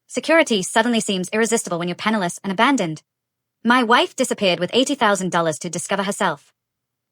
Security suddenly seems irresistible when you're penniless and abandoned. My wife disappeared with $80,000 to discover herself.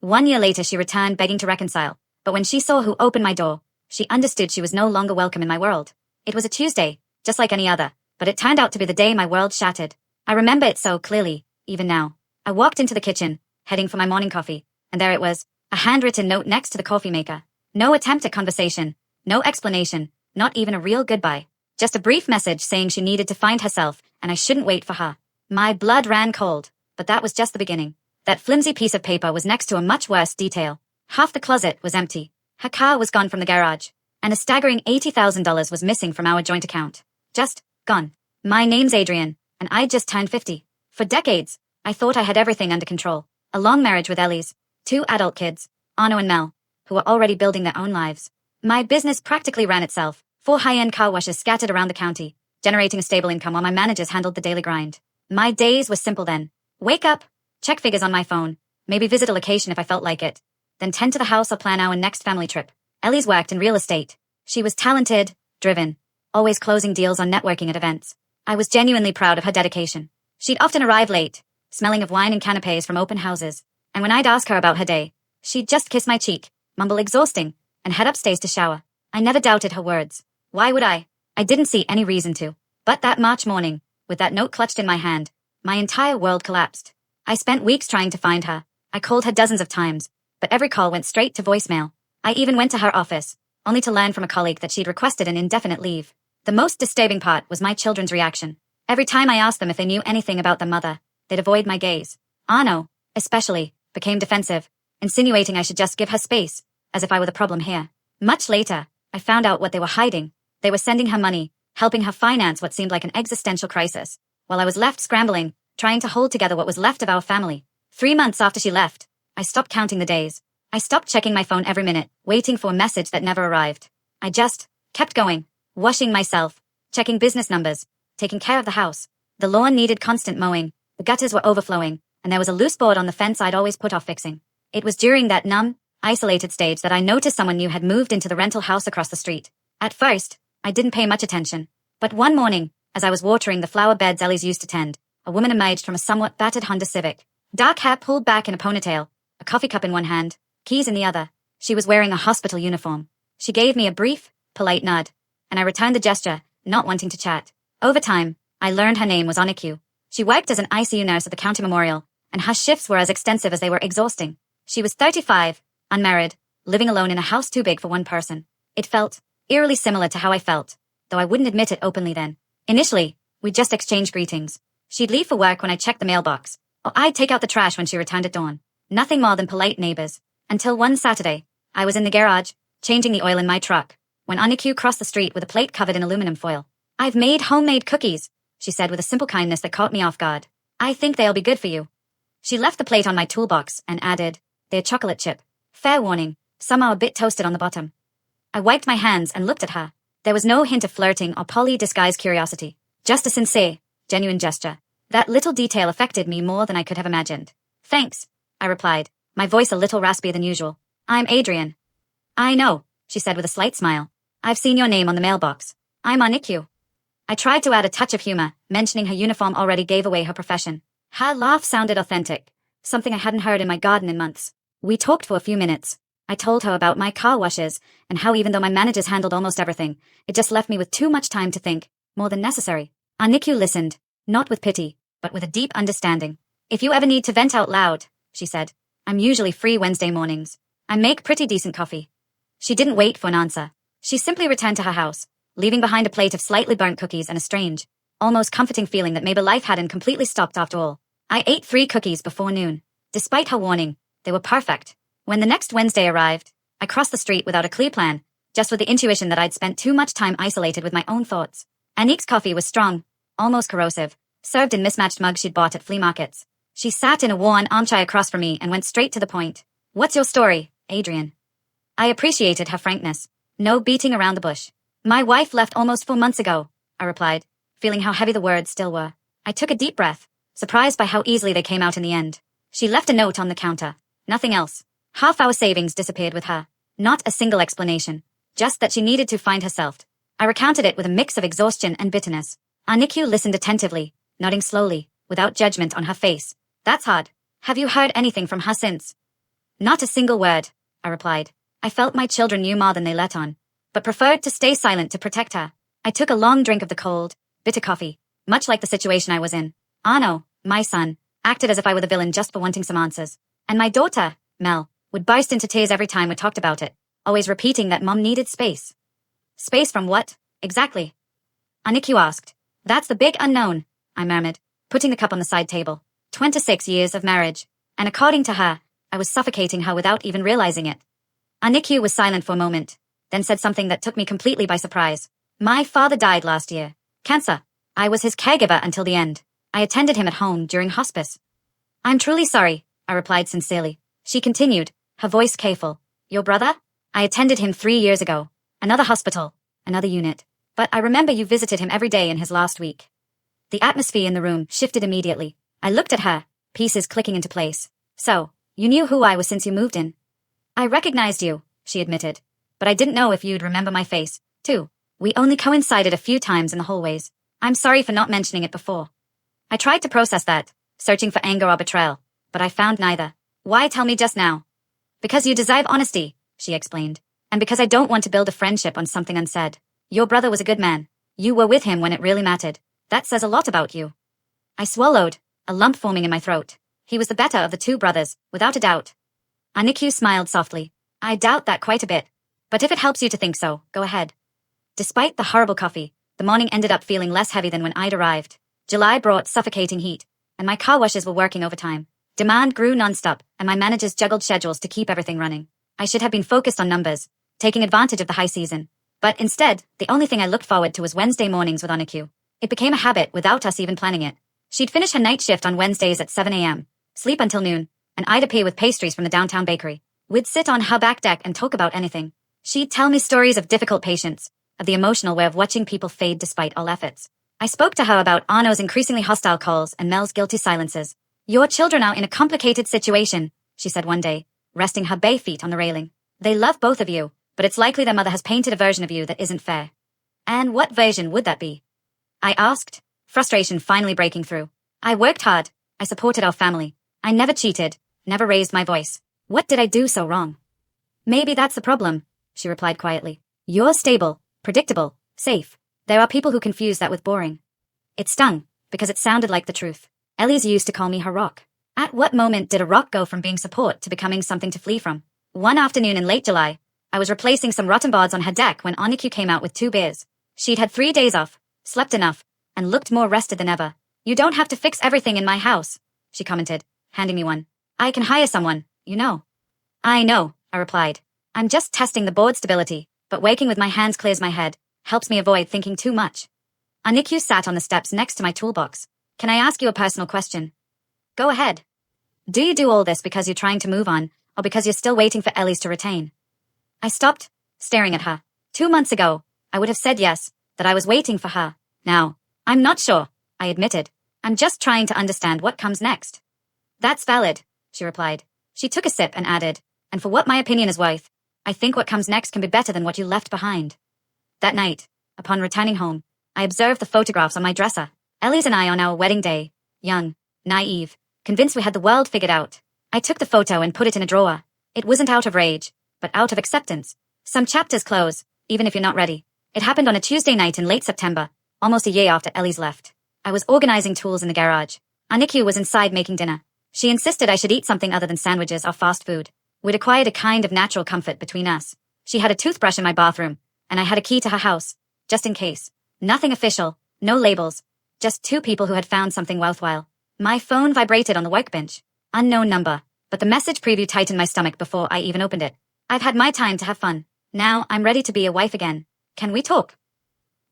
1 year later she returned begging to reconcile, but when she saw who opened my door, she understood she was no longer welcome in my world. It was a Tuesday, just like any other, but it turned out to be the day my world shattered. I remember it so clearly, even now. I walked into the kitchen, heading for my morning coffee, and there it was, a handwritten note next to the coffee maker. No attempt at conversation, no explanation, not even a real goodbye. Just a brief message saying she needed to find herself, and I shouldn't wait for her. My blood ran cold, but that was just the beginning. That flimsy piece of paper was next to a much worse detail. Half the closet was empty. Her car was gone from the garage, and a staggering $80,000 was missing from our joint account. Just gone. My name's Adrian, and I'd just turned 50. For decades, I thought I had everything under control. A long marriage with Ellie's, 2 adult kids, Arno and Mel, who were already building their own lives. My business practically ran itself. 4 high-end car washes scattered around the county, generating a stable income while my managers handled the daily grind. My days were simple then. Wake up, check figures on my phone, maybe visit a location if I felt like it, then tend to the house or plan our next family trip. Ellie's worked in real estate. She was talented, driven, always closing deals on networking at events. I was genuinely proud of her dedication. She'd often arrive late, smelling of wine and canapes from open houses, and when I'd ask her about her day, she'd just kiss my cheek, mumble exhausting, and head upstairs to shower. I never doubted her words. Why would I? I didn't see any reason to. But that March morning, with that note clutched in my hand, my entire world collapsed. I spent weeks trying to find her. I called her dozens of times, but every call went straight to voicemail. I even went to her office, only to learn from a colleague that she'd requested an indefinite leave. The most disturbing part was my children's reaction. Every time I asked them if they knew anything about their mother, they'd avoid my gaze. Arno, especially, became defensive, insinuating I should just give her space, as if I were the problem here. Much later, I found out what they were hiding. They were sending her money, helping her finance what seemed like an existential crisis, while I was left scrambling, trying to hold together what was left of our family. 3 months after she left, I stopped counting the days. I stopped checking my phone every minute, waiting for a message that never arrived. I just kept going, washing myself, checking business numbers, taking care of the house. The lawn needed constant mowing, the gutters were overflowing, and there was a loose board on the fence I'd always put off fixing. It was during that numb, isolated stage that I noticed someone new had moved into the rental house across the street. At first, I didn't pay much attention, but one morning, as I was watering the flower beds Ellie's used to tend, a woman emerged from a somewhat battered Honda Civic. Dark hair pulled back in a ponytail, a coffee cup in one hand, keys in the other. She was wearing a hospital uniform. She gave me a brief, polite nod, and I returned the gesture, not wanting to chat. Over time, I learned her name was Oniku. She worked as an ICU nurse at the county memorial, and her shifts were as extensive as they were exhausting. She was 35, unmarried, living alone in a house too big for one person. It felt eerily similar to how I felt, though I wouldn't admit it openly then. Initially, we'd just exchange greetings. She'd leave for work when I checked the mailbox, or I'd take out the trash when she returned at dawn. Nothing more than polite neighbors. Until one Saturday, I was in the garage, changing the oil in my truck, when Oniku crossed the street with a plate covered in aluminum foil. "I've made homemade cookies," she said with a simple kindness that caught me off guard. "I think they'll be good for you." She left the plate on my toolbox and added, "They're chocolate chip. Fair warning, some are a bit toasted on the bottom." I wiped my hands and looked at her. There was no hint of flirting or poly-disguised curiosity, just a sincere, genuine gesture. That little detail affected me more than I could have imagined. "Thanks," I replied, my voice a little raspier than usual. "I'm Adrian." "I know," she said with a slight smile. "I've seen your name on the mailbox. I'm Oniku." I tried to add a touch of humor, mentioning her uniform already gave away her profession. Her laugh sounded authentic, something I hadn't heard in my garden in months. We talked for a few minutes. I told her about my car washes, and how even though my managers handled almost everything, it just left me with too much time to think, more than necessary. Oniku listened, not with pity, but with a deep understanding. "If you ever need to vent out loud," she said, "I'm usually free Wednesday mornings. I make pretty decent coffee." She didn't wait for an answer. She simply returned to her house, leaving behind a plate of slightly burnt cookies and a strange, almost comforting feeling that maybe life hadn't completely stopped after all. I ate 3 cookies before noon. Despite her warning, they were perfect. When the next Wednesday arrived, I crossed the street without a clear plan, just with the intuition that I'd spent too much time isolated with my own thoughts. Anique's coffee was strong, almost corrosive, served in mismatched mugs she'd bought at flea markets. She sat in a worn armchair across from me and went straight to the point. "What's your story, Adrian?" I appreciated her frankness. No beating around the bush. "My wife left almost 4 months ago," I replied, feeling how heavy the words still were. I took a deep breath, surprised by how easily they came out in the end. She left a note on the counter. Nothing else. Half our savings disappeared with her. Not a single explanation. Just that she needed to find herself. I recounted it with a mix of exhaustion and bitterness. Anikyu listened attentively, nodding slowly, without judgment on her face. That's hard. Have you heard anything from her since? Not a single word, I replied. I felt my children knew more than they let on, but preferred to stay silent to protect her. I took a long drink of the cold, bitter coffee, much like the situation I was in. Arno, my son, acted as if I were the villain just for wanting some answers. And my daughter, Mel, would burst into tears every time we talked about it, always repeating that Mom needed space. Space from what, exactly? Anikyu asked. That's the big unknown, I murmured, putting the cup on the side table. 26 years of marriage, and according to her, I was suffocating her without even realizing it. Anikyu was silent for a moment, then said something that took me completely by surprise. My father died last year. Cancer. I was his caregiver until the end. I attended him at home during hospice. I'm truly sorry, I replied sincerely. She continued, her voice careful. Your brother? I attended him 3 years ago. Another hospital, another unit. But I remember you visited him every day in his last week. The atmosphere in the room shifted immediately. I looked at her, pieces clicking into place. So, you knew who I was since you moved in? I recognized you, she admitted. But I didn't know if you'd remember my face, too. We only coincided a few times in the hallways. I'm sorry for not mentioning it before. I tried to process that, searching for anger or betrayal, but I found neither. Why tell me just now? Because you deserve honesty, she explained. And because I don't want to build a friendship on something unsaid. Your brother was a good man. You were with him when it really mattered. That says a lot about you. I swallowed, a lump forming in my throat. He was the better of the two brothers, without a doubt. Anikyu smiled softly. I doubt that quite a bit. But if it helps you to think so, go ahead. Despite the horrible coffee, the morning ended up feeling less heavy than when I'd arrived. July brought suffocating heat, and my car washes were working overtime. Demand grew nonstop, and my managers juggled schedules to keep everything running. I should have been focused on numbers, taking advantage of the high season. But instead, the only thing I looked forward to was Wednesday mornings with Anikyu. It became a habit without us even planning it. She'd finish her night shift on Wednesdays at 7 a.m., sleep until noon, and I'd appear with pastries from the downtown bakery. We'd sit on her back deck and talk about anything. She'd tell me stories of difficult patients, of the emotional way of watching people fade despite all efforts. I spoke to her about Arno's increasingly hostile calls and Mel's guilty silences. Your children are in a complicated situation, she said one day, resting her bare feet on the railing. They love both of you, but it's likely their mother has painted a version of you that isn't fair. And what version would that be? I asked, frustration finally breaking through. I worked hard. I supported our family. I never cheated, never raised my voice. What did I do so wrong? Maybe that's the problem, she replied quietly. You're stable, predictable, safe. There are people who confuse that with boring. It stung, because it sounded like the truth. Elise used to call me her rock. At what moment did a rock go from being support to becoming something to flee from? One afternoon in late July, I was replacing some rotten boards on her deck when Anikyu came out with 2 beers. She'd had 3 days off, slept enough, and looked more rested than ever. You don't have to fix everything in my house, she commented, handing me one. I can hire someone, you know. I know, I replied. I'm just testing the board stability, but waking with my hands clears my head, helps me avoid thinking too much. Anikyu sat on the steps next to my toolbox. Can I ask you a personal question? Go ahead. Do you do all this because you're trying to move on, or because you're still waiting for Elise to retain? I stopped, staring at her. 2 months ago, I would have said yes, that I was waiting for her. Now, I'm not sure, I admitted. I'm just trying to understand what comes next. That's valid, she replied. She took a sip and added, and for what my opinion is worth, I think what comes next can be better than what you left behind. That night, upon returning home, I observed the photographs on my dresser. Elise and I on our wedding day, young, naive, convinced we had the world figured out. I took the photo and put it in a drawer. It wasn't out of rage, but out of acceptance. Some chapters close, even if you're not ready. It happened on a Tuesday night in late September, almost a year after Elise left. I was organizing tools in the garage. Anikyu was inside making dinner. She insisted I should eat something other than sandwiches or fast food. We'd acquired a kind of natural comfort between us. She had a toothbrush in my bathroom, and I had a key to her house, just in case. Nothing official, no labels, just 2 people who had found something worthwhile. My phone vibrated on the workbench. Unknown number, but the message preview tightened my stomach before I even opened it. I've had my time to have fun. Now I'm ready to be a wife again. Can we talk?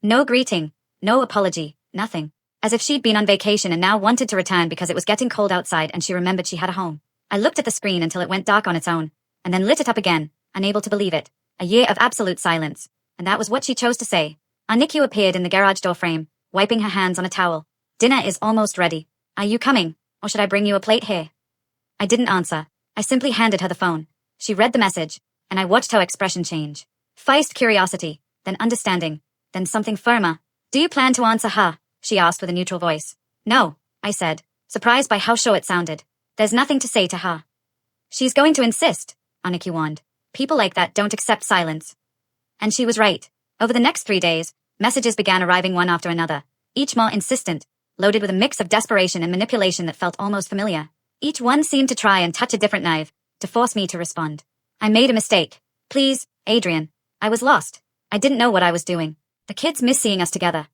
No greeting, no apology, nothing. As if she'd been on vacation and now wanted to return because it was getting cold outside and she remembered she had a home. I looked at the screen until it went dark on its own, and then lit it up again, unable to believe it. A year of absolute silence. And that was what she chose to say. Anikyu appeared in the garage door frame, wiping her hands on a towel. Dinner is almost ready. Are you coming, or should I bring you a plate here? I didn't answer. I simply handed her the phone. She read the message, and I watched her expression change. First curiosity, then understanding, then something firmer. Do you plan to answer her? she asked with a neutral voice. No, I said, surprised by how sure it sounded. There's nothing to say to her. She's going to insist, Aniki warned. People like that don't accept silence. And she was right. Over the next 3 days, messages began arriving one after another, each more insistent, loaded with a mix of desperation and manipulation that felt almost familiar. Each one seemed to try and touch a different nerve, to force me to respond. I made a mistake. Please, Adrian. I was lost. I didn't know what I was doing. The kids miss seeing us together.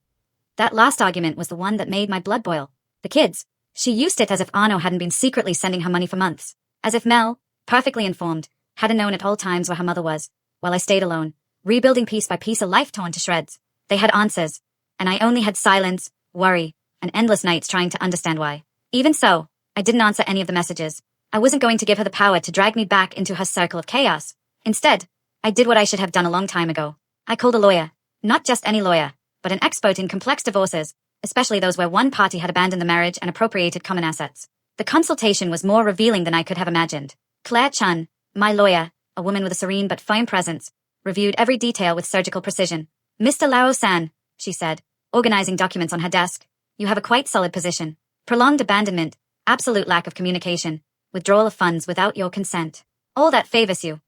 That last argument was the one that made my blood boil. The kids. She used it as if Arno hadn't been secretly sending her money for months. As if Mel, perfectly informed, hadn't known at all times where her mother was, while I stayed alone, rebuilding piece by piece a life torn to shreds. They had answers, and I only had silence, worry, and endless nights trying to understand why. Even so, I didn't answer any of the messages. I wasn't going to give her the power to drag me back into her circle of chaos. Instead, I did what I should have done a long time ago. I called a lawyer. Not just any lawyer, but an expert in complex divorces, especially those where one party had abandoned the marriage and appropriated common assets. The consultation was more revealing than I could have imagined. Claire Chun, my lawyer, a woman with a serene but firm presence, reviewed every detail with surgical precision. Mr. Lao-san, she said, organizing documents on her desk, you have a quite solid position. Prolonged abandonment, absolute lack of communication, withdrawal of funds without your consent. All that favors you.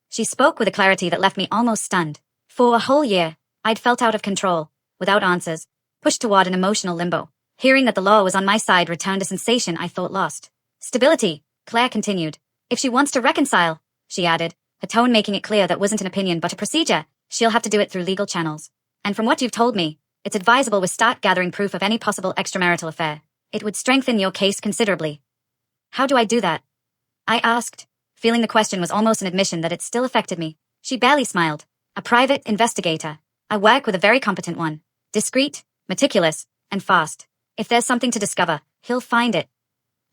She spoke with a clarity that left me almost stunned. For a whole year, I'd felt out of control, without answers, pushed toward an emotional limbo. Hearing that the law was on my side returned a sensation I thought lost. Stability, Claire continued. If she wants to reconcile, she added, her tone making it clear that wasn't an opinion but a procedure, she'll have to do it through legal channels. And from what you've told me, it's advisable we start gathering proof of any possible extramarital affair. It would strengthen your case considerably. How do I do that? I asked, feeling the question was almost an admission that it still affected me. She barely smiled. A private investigator. I work with a very competent one. Discreet, meticulous, and fast. If there's something to discover, he'll find it.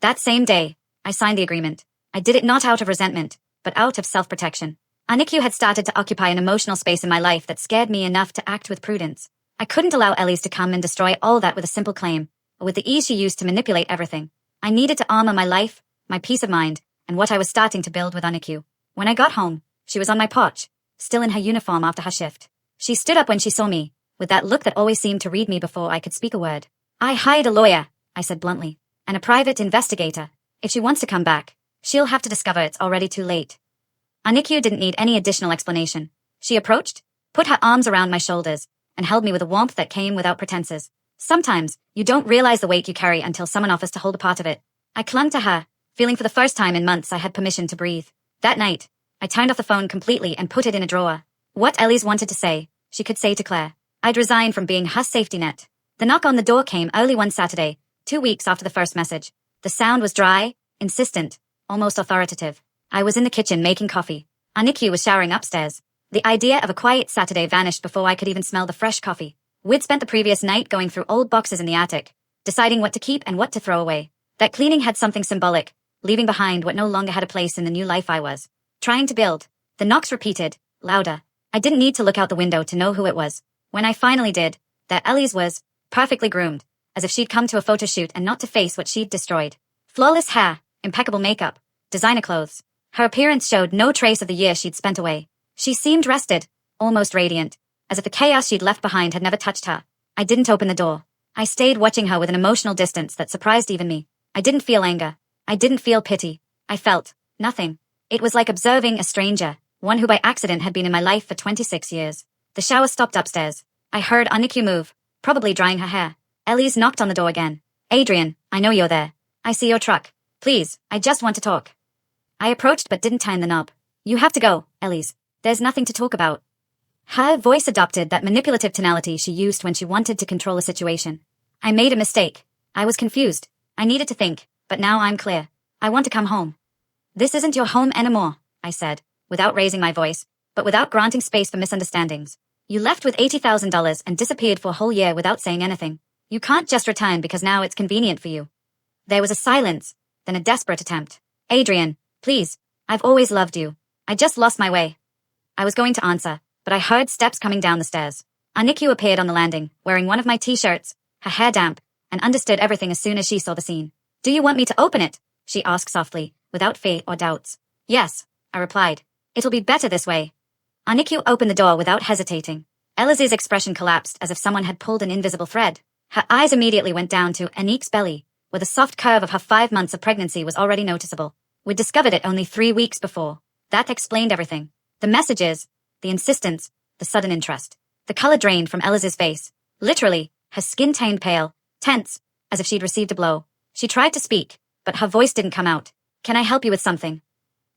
That same day, I signed the agreement. I did it not out of resentment, but out of self-protection. Anikyu had started to occupy an emotional space in my life that scared me enough to act with prudence. I couldn't allow Elise to come and destroy all that with a simple claim, or with the ease she used to manipulate everything. I needed to armor my life, my peace of mind, and what I was starting to build with Anikyu. When I got home, she was on my porch, still in her uniform after her shift. She stood up when she saw me, with that look that always seemed to read me before I could speak a word. I hired a lawyer, I said bluntly, and a private investigator. If she wants to come back, she'll have to discover it's already too late. Anikyu didn't need any additional explanation. She approached, put her arms around my shoulders, and held me with a warmth that came without pretenses. Sometimes, you don't realize the weight you carry until someone offers to hold a part of it. I clung to her, feeling for the first time in months I had permission to breathe. That night, I turned off the phone completely and put it in a drawer. What Elise wanted to say, she could say to Claire. I'd resigned from being her safety net. The knock on the door came early one Saturday, 2 weeks after the first message. The sound was dry, insistent, almost authoritative. I was in the kitchen making coffee. Anikyu was showering upstairs. The idea of a quiet Saturday vanished before I could even smell the fresh coffee. We'd spent the previous night going through old boxes in the attic, deciding what to keep and what to throw away. That cleaning had something symbolic, leaving behind what no longer had a place in the new life I was trying to build. The knocks repeated, louder. I didn't need to look out the window to know who it was. When I finally did, that Elise was perfectly groomed, as if she'd come to a photo shoot and not to face what she'd destroyed. Flawless hair, impeccable makeup, designer clothes. Her appearance showed no trace of the year she'd spent away. She seemed rested, almost radiant, as if the chaos she'd left behind had never touched her. I didn't open the door. I stayed watching her with an emotional distance that surprised even me. I didn't feel anger. I didn't feel pity. I felt nothing. It was like observing a stranger, one who by accident had been in my life for 26 years. The shower stopped upstairs. I heard Anikyu move, probably drying her hair. Elise knocked on the door again. Adrian, I know you're there. I see your truck. Please, I just want to talk. I approached but didn't turn the knob. You have to go, Elise. There's nothing to talk about. Her voice adopted that manipulative tonality she used when she wanted to control a situation. I made a mistake. I was confused. I needed to think, but now I'm clear. I want to come home. This isn't your home anymore, I said, without raising my voice, but without granting space for misunderstandings. You left with $80,000 and disappeared for a whole year without saying anything. You can't just return because now it's convenient for you. There was a silence, then a desperate attempt. Adrian, please, I've always loved you. I just lost my way. I was going to answer, but I heard steps coming down the stairs. Anikyu appeared on the landing, wearing one of my t-shirts, her hair damp, and understood everything as soon as she saw the scene. Do you want me to open it? She asked softly, without fear or doubts. Yes, I replied. It'll be better this way. Anikyu opened the door without hesitating. Elise's expression collapsed as if someone had pulled an invisible thread. Her eyes immediately went down to Anik's belly, where the soft curve of her 5 months of pregnancy was already noticeable. We'd discovered it only 3 weeks before. That explained everything. The messages, the insistence, the sudden interest. The color drained from Eliz's face. Literally, her skin turned pale, tense, as if she'd received a blow. She tried to speak, but her voice didn't come out. Can I help you with something?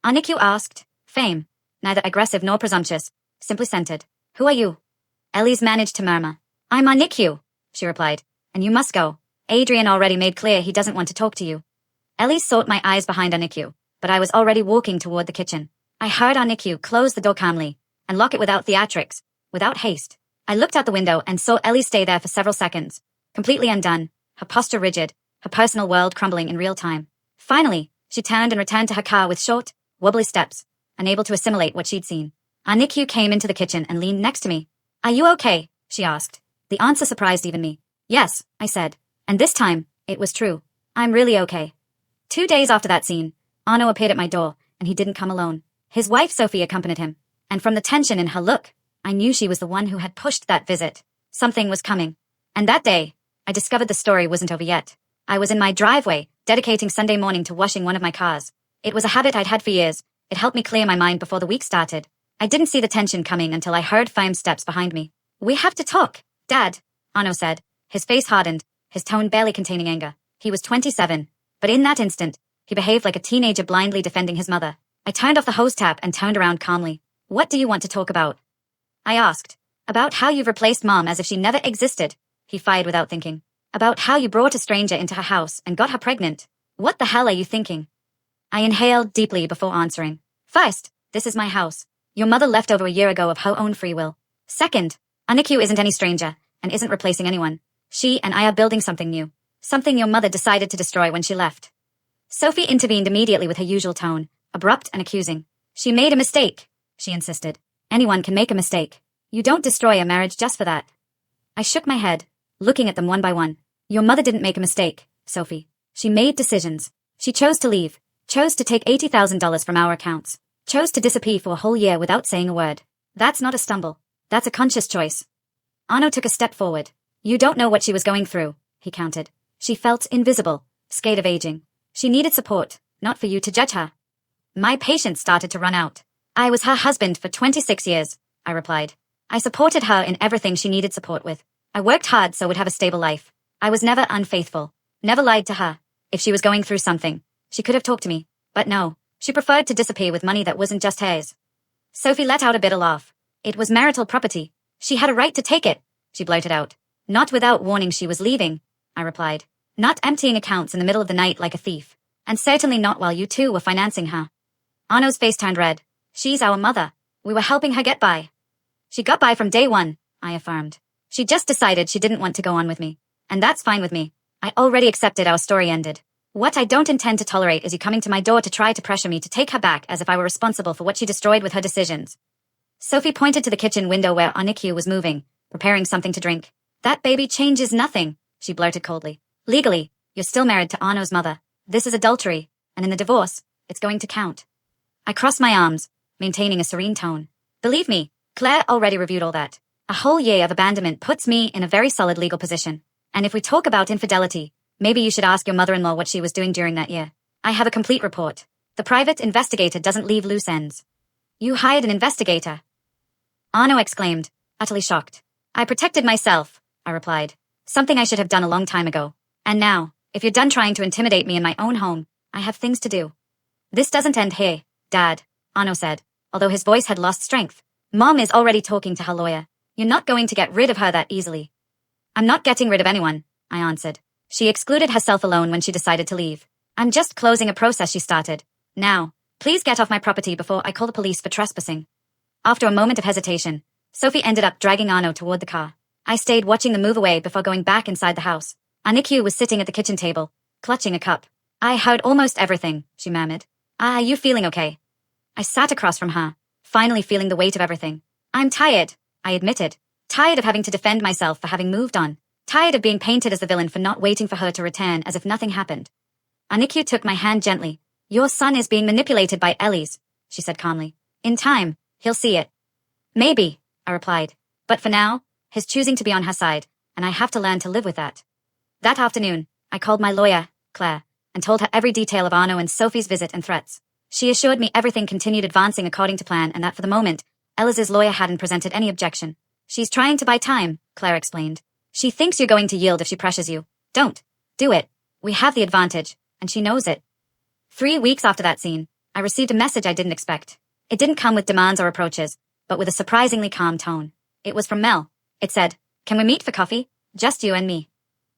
Aniku asked. Fame, neither aggressive nor presumptuous, simply centered. Who are you? Elise managed to murmur. I'm Aniku, she replied, and you must go. Adrian already made clear he doesn't want to talk to you. Elise sought my eyes behind Aniku, but I was already walking toward the kitchen. I heard Aniku close the door calmly and lock it without theatrics, without haste. I looked out the window and saw Ellie stay there for several seconds, completely undone, her posture rigid, her personal world crumbling in real time. Finally, she turned and returned to her car with short, wobbly steps, unable to assimilate what she'd seen. Aniku came into the kitchen and leaned next to me. Are you okay? She asked. The answer surprised even me. Yes, I said. And this time, it was true. I'm really okay. 2 days after that scene, Arno appeared at my door, and he didn't come alone. His wife Sophie accompanied him, and from the tension in her look, I knew she was the one who had pushed that visit. Something was coming. And that day, I discovered the story wasn't over yet. I was in my driveway, dedicating Sunday morning to washing one of my cars. It was a habit I'd had for years. It helped me clear my mind before the week started. I didn't see the tension coming until I heard firm steps behind me. We have to talk, Dad, Arno said. His face hardened, his tone barely containing anger. He was 27, but in that instant, he behaved like a teenager blindly defending his mother. I turned off the hose tap and turned around calmly. What do you want to talk about? I asked. About how you've replaced Mom as if she never existed, he fired without thinking. About how you brought a stranger into her house and got her pregnant. What the hell are you thinking? I inhaled deeply before answering. First, this is my house. Your mother left over a year ago of her own free will. Second, Aniku isn't any stranger and isn't replacing anyone. She and I are building something new. Something your mother decided to destroy when she left. Sophie intervened immediately with her usual tone, abrupt and accusing. She made a mistake, she insisted. Anyone can make a mistake. You don't destroy a marriage just for that. I shook my head, looking at them one by one. Your mother didn't make a mistake, Sophie. She made decisions. She chose to leave, chose to take $80,000 from our accounts, chose to disappear for a whole year without saying a word. That's not a stumble. That's a conscious choice. Arno took a step forward. You don't know what she was going through, he countered. She felt invisible, scared of aging. She needed support, not for you to judge her. My patience started to run out. I was her husband for 26 years, I replied. I supported her in everything she needed support with. I worked hard so would have a stable life. I was never unfaithful, never lied to her. If she was going through something, she could have talked to me. But no, she preferred to disappear with money that wasn't just hers. Sophie let out a bitter laugh. It was marital property. She had a right to take it, she blurted out. Not without warning she was leaving, I replied. Not emptying accounts in the middle of the night like a thief. And certainly not while you two were financing her. Arno's face turned red. She's our mother. We were helping her get by. She got by from day one, I affirmed. She just decided she didn't want to go on with me. And that's fine with me. I already accepted our story ended. What I don't intend to tolerate is you coming to my door to try to pressure me to take her back as if I were responsible for what she destroyed with her decisions. Sophie pointed to the kitchen window where Aniku was moving, preparing something to drink. That baby changes nothing, she blurted coldly. Legally, you're still married to Arno's mother. This is adultery, and in the divorce, it's going to count. I crossed my arms, maintaining a serene tone. Believe me, Claire already reviewed all that. A whole year of abandonment puts me in a very solid legal position. And if we talk about infidelity, maybe you should ask your mother-in-law what she was doing during that year. I have a complete report. The private investigator doesn't leave loose ends. You hired an investigator? Arno exclaimed, utterly shocked. I protected myself, I replied. Something I should have done a long time ago. And now, if you're done trying to intimidate me in my own home, I have things to do. This doesn't end here, Dad, Arno said, although his voice had lost strength. Mom is already talking to her lawyer. You're not going to get rid of her that easily. I'm not getting rid of anyone, I answered. She excluded herself alone when she decided to leave. I'm just closing a process she started. Now, please get off my property before I call the police for trespassing. After a moment of hesitation, Sophie ended up dragging Arno toward the car. I stayed watching them move away before going back inside the house. Aniku was sitting at the kitchen table, clutching a cup. I heard almost everything, she murmured. Are you feeling okay? I sat across from her, finally feeling the weight of everything. I'm tired, I admitted. Tired of having to defend myself for having moved on. Tired of being painted as the villain for not waiting for her to return as if nothing happened. Aniku took my hand gently. Your son is being manipulated by Elise, she said calmly. In time, he'll see it. Maybe, I replied. But for now, his choosing to be on her side, and I have to learn to live with that. That afternoon, I called my lawyer, Claire, and told her every detail of Arno and Sophie's visit and threats. She assured me everything continued advancing according to plan and that for the moment, Eliz's lawyer hadn't presented any objection. She's trying to buy time, Claire explained. She thinks you're going to yield if she pressures you. Don't. Do it. We have the advantage, and she knows it. 3 weeks after that scene, I received a message I didn't expect. It didn't come with demands or approaches, but with a surprisingly calm tone. It was from Mel. It said, "Can we meet for coffee? Just you and me."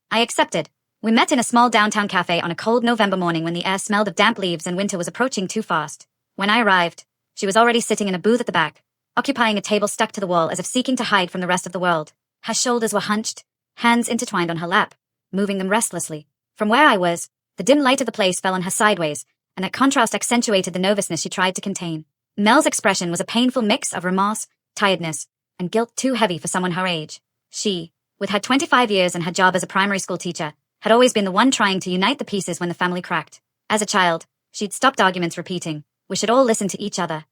I accepted. We met in a small downtown cafe on a cold November morning when the air smelled of damp leaves and winter was approaching too fast. When I arrived, she was already sitting in a booth at the back, occupying a table stuck to the wall as if seeking to hide from the rest of the world. Her shoulders were hunched, hands intertwined on her lap, moving them restlessly. From where I was, the dim light of the place fell on her sideways, and that contrast accentuated the nervousness she tried to contain. Mel's expression was a painful mix of remorse, tiredness, and guilt too heavy for someone her age. She, with her 25 years and her job as a primary school teacher, had always been the one trying to unite the pieces when the family cracked. As a child, she'd stopped arguments repeating, "We should all listen to each other."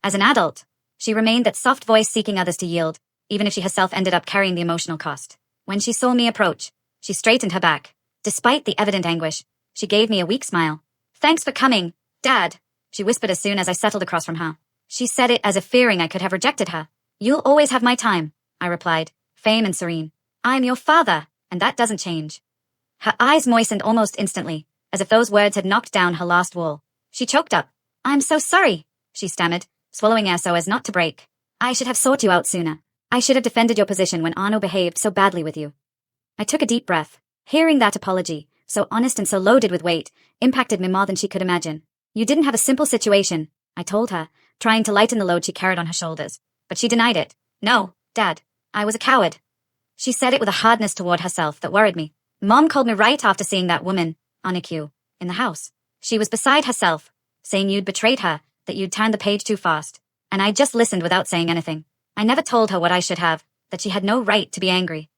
As an adult, she remained that soft voice seeking others to yield, even if she herself ended up carrying the emotional cost. When she saw me approach, she straightened her back. Despite the evident anguish, she gave me a weak smile. "Thanks for coming, Dad," she whispered as soon as I settled across from her. She said it as if fearing I could have rejected her. "You'll always have my time," I replied, fame and serene. "I'm your father, and that doesn't change." Her eyes moistened almost instantly, as if those words had knocked down her last wall. She choked up. "I'm so sorry," she stammered, swallowing air so as not to break. "I should have sought you out sooner. I should have defended your position when Arno behaved so badly with you." I took a deep breath. Hearing that apology, so honest and so loaded with weight, impacted me more than she could imagine. "You didn't have a simple situation," I told her, trying to lighten the load she carried on her shoulders. But she denied it. "No, Dad, I was a coward." She said it with a hardness toward herself that worried me. "Mom called me right after seeing that woman, Oniku, in the house. She was beside herself, saying you'd betrayed her, that you'd turned the page too fast. And I just listened without saying anything. I never told her what I should have, that she had no right to be angry."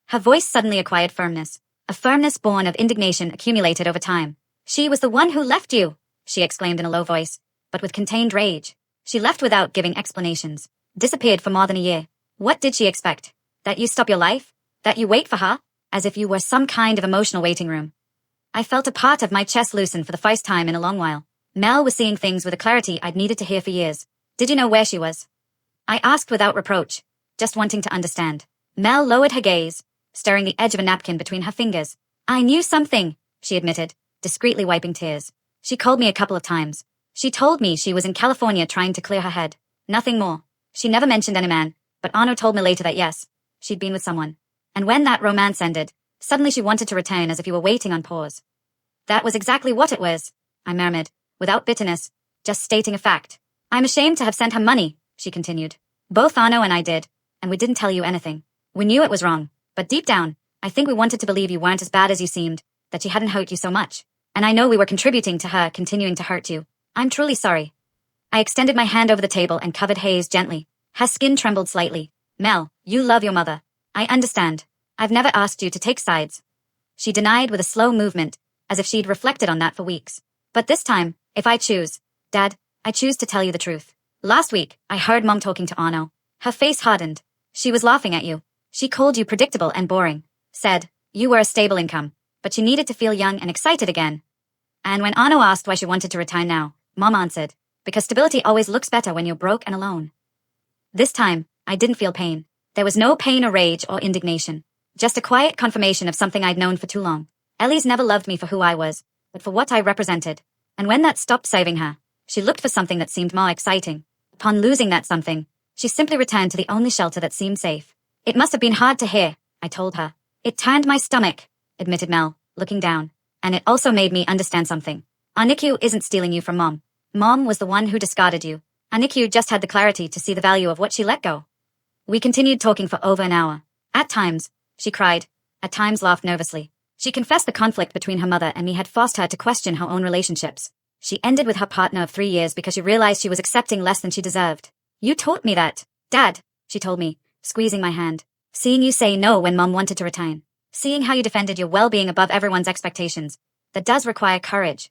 Her voice suddenly acquired firmness, a firmness born of indignation accumulated over time. "She was the one who left you," she exclaimed in a low voice, but with contained rage. "She left without giving explanations, disappeared for more than a year. What did she expect? That you stop your life? That you wait for her? As if you were some kind of emotional waiting room." I felt a part of my chest loosen for the first time in a long while. Mel was seeing things with a clarity I'd needed to hear for years. "Did you know where she was?" I asked without reproach, just wanting to understand. Mel lowered her gaze, stirring the edge of a napkin between her fingers. "I knew something," she admitted, discreetly wiping tears. "She called me a couple of times. She told me she was in California trying to clear her head. Nothing more. She never mentioned any man, but Arno told me later that yes, she'd been with someone. And when that romance ended, suddenly she wanted to return as if you were waiting on pause." "That was exactly what it was," I murmured, without bitterness, just stating a fact. "I'm ashamed to have sent her money," she continued. "Both Arno and I did, and we didn't tell you anything. We knew it was wrong, but deep down, I think we wanted to believe you weren't as bad as you seemed, that she hadn't hurt you so much. And I know we were contributing to her continuing to hurt you. I'm truly sorry." I extended my hand over the table and covered Hayes gently. Her skin trembled slightly. "Mel, you love your mother. I understand. I've never asked you to take sides." She denied with a slow movement, as if she'd reflected on that for weeks. "But this time, if I choose, Dad, I choose to tell you the truth. Last week, I heard Mom talking to Arno. Her face hardened. She was laughing at you. She called you predictable and boring. Said you were a stable income, but she needed to feel young and excited again. And when Arno asked why she wanted to retire now, Mom answered, because stability always looks better when you're broke and alone." This time, I didn't feel pain. There was no pain or rage or indignation. Just a quiet confirmation of something I'd known for too long. Ellie's never loved me for who I was, but for what I represented. And when that stopped saving her, she looked for something that seemed more exciting. Upon losing that something, she simply returned to the only shelter that seemed safe. "It must have been hard to hear," I told her. "It turned my stomach," admitted Mel, looking down. "And it also made me understand something. Aniku isn't stealing you from Mom. Mom was the one who discarded you. Aniku just had the clarity to see the value of what she let go." We continued talking for over an hour. At times, she cried. At times laughed nervously. She confessed the conflict between her mother and me had forced her to question her own relationships. She ended with her partner of 3 years because she realized she was accepting less than she deserved. "You taught me that, Dad," she told me, squeezing my hand. "Seeing you say no when Mom wanted to resign. Seeing how you defended your well-being above everyone's expectations. That does require courage."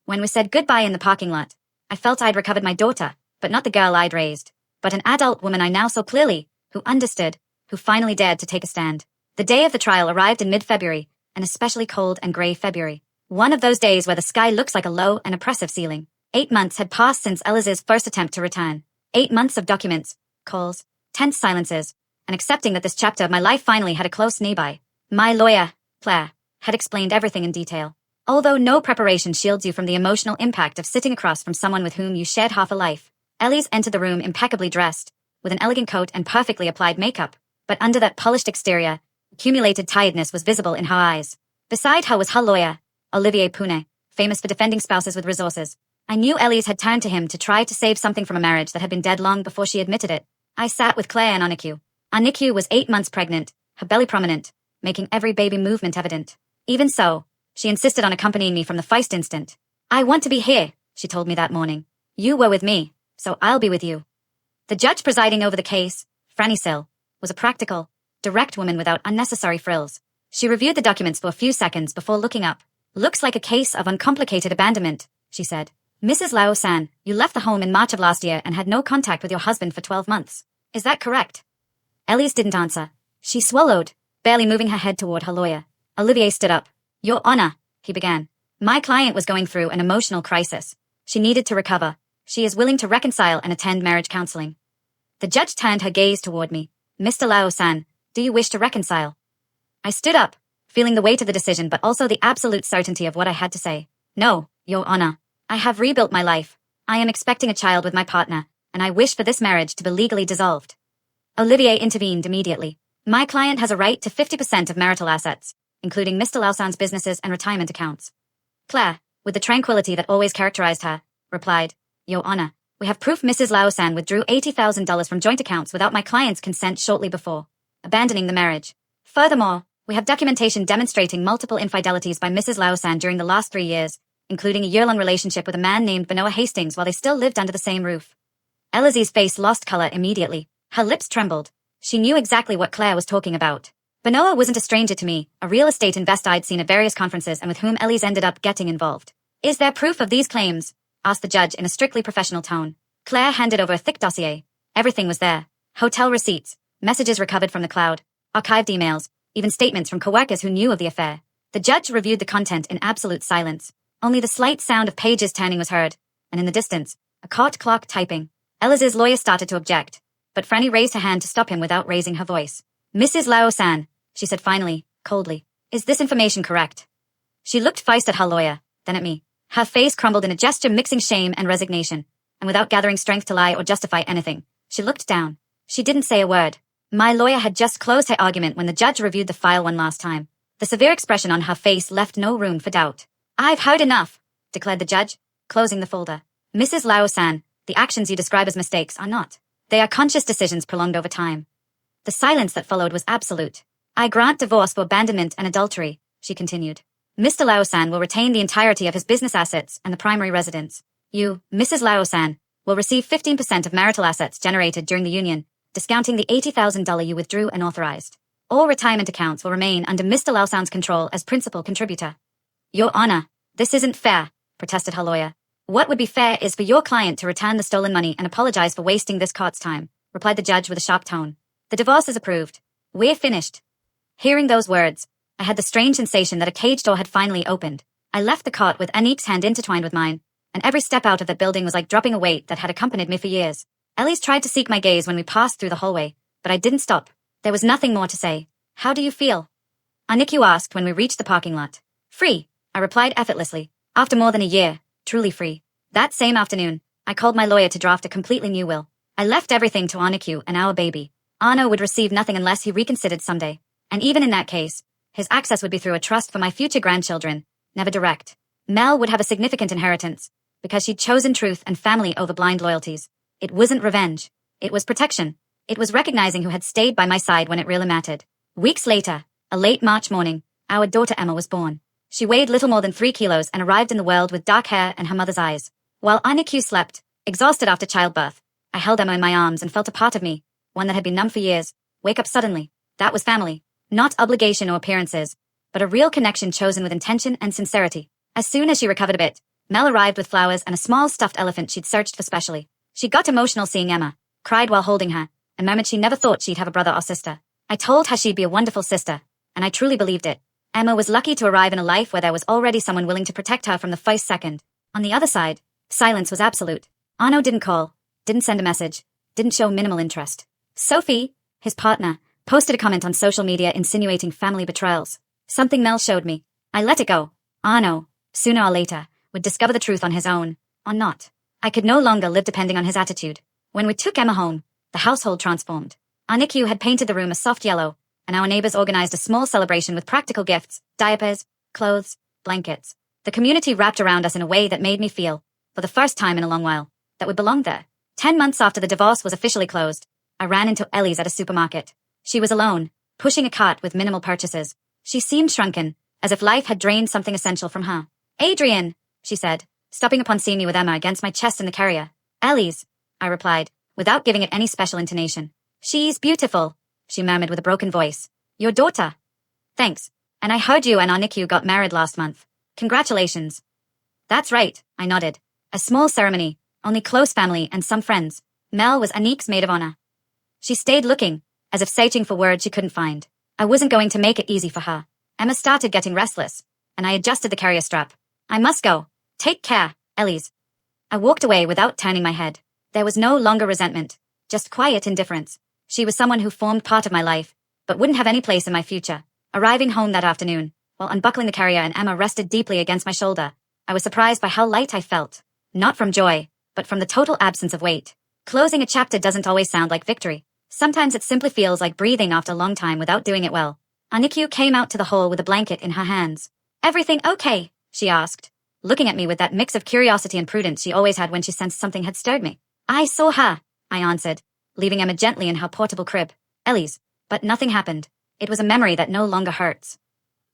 When we said goodbye in the parking lot, I felt I'd recovered my daughter, but not the girl I'd raised, but an adult woman I now saw clearly, who understood, who finally dared to take a stand. The day of the trial arrived in mid-February, an especially cold and grey February. One of those days where the sky looks like a low and oppressive ceiling. 8 months had passed since Ellis's first attempt to return. 8 months of documents, calls, tense silences, and accepting that this chapter of my life finally had a close nearby. My lawyer, Claire, had explained everything in detail. Although no preparation shields you from the emotional impact of sitting across from someone with whom you shared half a life, Ellis entered the room impeccably dressed, with an elegant coat and perfectly applied makeup. But under that polished exterior, accumulated tiredness was visible in her eyes. Beside her was her lawyer, Olivier Pune, famous for defending spouses with resources. I knew Ellis had turned to him to try to save something from a marriage that had been dead long before she admitted it. I sat with Claire and Aniku. Aniku was 8 months pregnant, her belly prominent, making every baby movement evident. Even so, she insisted on accompanying me from the first instant. I want to be here, she told me that morning. You were with me, so I'll be with you. The judge presiding over the case, Franny Sill, was a practical, direct woman without unnecessary frills. She reviewed the documents for a few seconds before looking up. Looks like a case of uncomplicated abandonment, she said. Mrs. Lao-san, you left the home in March of last year and had no contact with your husband for 12 months. Is that correct? Elise didn't answer. She swallowed, barely moving her head toward her lawyer. Olivier stood up. Your Honor, he began. My client was going through an emotional crisis. She needed to recover. She is willing to reconcile and attend marriage counseling. The judge turned her gaze toward me. Mr. Lao-san, do you wish to reconcile? I stood up, feeling the weight of the decision but also the absolute certainty of what I had to say. No, Your Honor. I have rebuilt my life. I am expecting a child with my partner, and I wish for this marriage to be legally dissolved. Olivier intervened immediately. My client has a right to 50% of marital assets, including Mr. Lao-san's businesses and retirement accounts. Claire, with the tranquility that always characterized her, replied, Your Honor, we have proof Mrs. Lao-san withdrew $80,000 from joint accounts without my client's consent shortly before, abandoning the marriage. Furthermore, we have documentation demonstrating multiple infidelities by Mrs. Lao-san during the last 3 years, including a year-long relationship with a man named Benoit Hastings while they still lived under the same roof. Elizie's face lost color immediately. Her lips trembled. She knew exactly what Claire was talking about. Benoit wasn't a stranger to me, a real estate investor I'd seen at various conferences and with whom Elise ended up getting involved. Is there proof of these claims? Asked the judge in a strictly professional tone. Claire handed over a thick dossier. Everything was there. Hotel receipts, messages recovered from the cloud, archived emails, even statements from coworkers who knew of the affair. The judge reviewed the content in absolute silence. Only the slight sound of pages turning was heard, and in the distance, a court clock typing. Ellis's lawyer started to object, but Franny raised her hand to stop him without raising her voice. Mrs. Lao-san, she said finally, coldly, is this information correct? She looked first at her lawyer, then at me. Her face crumbled in a gesture mixing shame and resignation, and without gathering strength to lie or justify anything, she looked down. She didn't say a word. My lawyer had just closed her argument when the judge reviewed the file one last time. The severe expression on her face left no room for doubt. I've heard enough, declared the judge, closing the folder. Mrs. Lao-san, the actions you describe as mistakes are not. They are conscious decisions prolonged over time. The silence that followed was absolute. I grant divorce for abandonment and adultery, she continued. Mr. Lao-san will retain the entirety of his business assets and the primary residence. You, Mrs. Lao-san, will receive 15% of marital assets generated during the union, discounting the $80,000 you withdrew and authorized. All retirement accounts will remain under Mr. Lao-san's control as principal contributor. Your Honor, this isn't fair, protested her lawyer. What would be fair is for your client to return the stolen money and apologize for wasting this court's time, replied the judge with a sharp tone. The divorce is approved. We're finished. Hearing those words, I had the strange sensation that a cage door had finally opened. I left the court with Anique's hand intertwined with mine, and every step out of that building was like dropping a weight that had accompanied me for years. Elise tried to seek my gaze when we passed through the hallway, but I didn't stop. There was nothing more to say. How do you feel? Anique asked when we reached the parking lot. Free, I replied effortlessly. After more than a year, truly free. That same afternoon, I called my lawyer to draft a completely new will. I left everything to Anique and our baby. Arno would receive nothing unless he reconsidered someday. And even in that case, his access would be through a trust for my future grandchildren, never direct. Mel would have a significant inheritance, because she'd chosen truth and family over blind loyalties. It wasn't revenge. It was protection. It was recognizing who had stayed by my side when it really mattered. Weeks later, a late March morning, our daughter Emma was born. She weighed little more than 3 kilos and arrived in the world with dark hair and her mother's eyes. While Anique slept, exhausted after childbirth, I held Emma in my arms and felt a part of me, one that had been numb for years, wake up suddenly. That was family. Not obligation or appearances, but a real connection chosen with intention and sincerity. As soon as she recovered a bit, Mel arrived with flowers and a small stuffed elephant she'd searched for specially. She got emotional seeing Emma, cried while holding her, and murmured she never thought she'd have a brother or sister. I told her she'd be a wonderful sister, and I truly believed it. Emma was lucky to arrive in a life where there was already someone willing to protect her from the first second. On the other side, silence was absolute. Arno didn't call, didn't send a message, didn't show minimal interest. Sophie, his partner, posted a comment on social media insinuating family betrayals. Something Mel showed me. I let it go. Arno, sooner or later, would discover the truth on his own, or not. I could no longer live depending on his attitude. When we took Emma home, the household transformed. Our NICU had painted the room a soft yellow, and our neighbors organized a small celebration with practical gifts, diapers, clothes, blankets. The community wrapped around us in a way that made me feel, for the first time in a long while, that we belonged there. 10 months after the divorce was officially closed, I ran into Ellie's at a supermarket. She was alone, pushing a cart with minimal purchases. She seemed shrunken, as if life had drained something essential from her. Adrian, she said, stopping upon seeing me with Emma against my chest in the carrier. Ellie's, I replied, without giving it any special intonation. She's beautiful, she murmured with a broken voice. Your daughter. Thanks. And I heard you and our NICU got married last month. Congratulations. That's right, I nodded. A small ceremony, only close family and some friends. Mel was Anik's maid of honor. She stayed looking, as if searching for words she couldn't find. I wasn't going to make it easy for her. Emma started getting restless, and I adjusted the carrier strap. I must go. Take care, Ellie's. I walked away without turning my head. There was no longer resentment, just quiet indifference. She was someone who formed part of my life, but wouldn't have any place in my future. Arriving home that afternoon, while unbuckling the carrier and Emma rested deeply against my shoulder, I was surprised by how light I felt. Not from joy, but from the total absence of weight. Closing a chapter doesn't always sound like victory. Sometimes it simply feels like breathing after a long time without doing it well. Aniku came out to the hall with a blanket in her hands. Everything okay? She asked, looking at me with that mix of curiosity and prudence she always had when she sensed something had stirred me. I saw her, I answered, leaving Emma gently in her portable crib. Ellie's. But nothing happened. It was a memory that no longer hurts.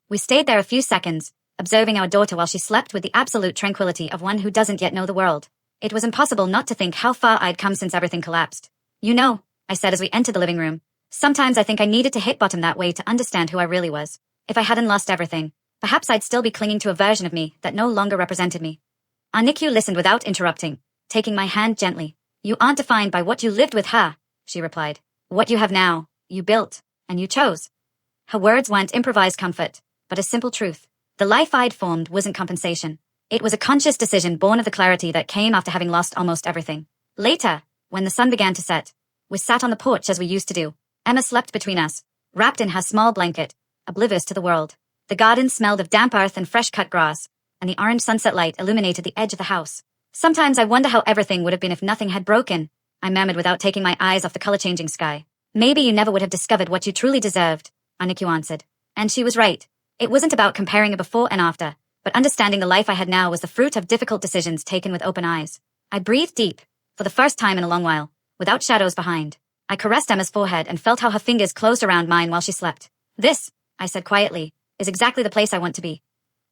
We stayed there a few seconds, observing our daughter while she slept with the absolute tranquility of one who doesn't yet know the world. It was impossible not to think how far I'd come since everything collapsed. You know, I said as we entered the living room, sometimes I think I needed to hit bottom that way to understand who I really was. If I hadn't lost everything, perhaps I'd still be clinging to a version of me that no longer represented me. Aniku listened without interrupting, taking my hand gently. You aren't defined by what you lived with her, she replied. What you have now, you built, and you chose. Her words weren't improvised comfort, but a simple truth. The life I'd formed wasn't compensation. It was a conscious decision born of the clarity that came after having lost almost everything. Later, when the sun began to set, we sat on the porch as we used to do. Emma slept between us, wrapped in her small blanket, oblivious to the world. The garden smelled of damp earth and fresh-cut grass, and the orange sunset light illuminated the edge of the house. Sometimes I wonder how everything would have been if nothing had broken, I murmured without taking my eyes off the color-changing sky. Maybe you never would have discovered what you truly deserved, Aniku answered. And she was right. It wasn't about comparing a before and after, but understanding the life I had now was the fruit of difficult decisions taken with open eyes. I breathed deep, for the first time in a long while, without shadows behind. I caressed Emma's forehead and felt how her fingers closed around mine while she slept. This, I said quietly, is exactly the place I want to be.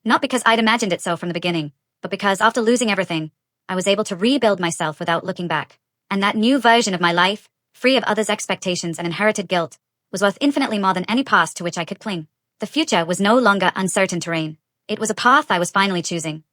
Not because I'd imagined it so from the beginning, but because after losing everything, I was able to rebuild myself without looking back. And that new version of my life, free of others' expectations and inherited guilt, was worth infinitely more than any past to which I could cling. The future was no longer uncertain terrain. It was a path I was finally choosing.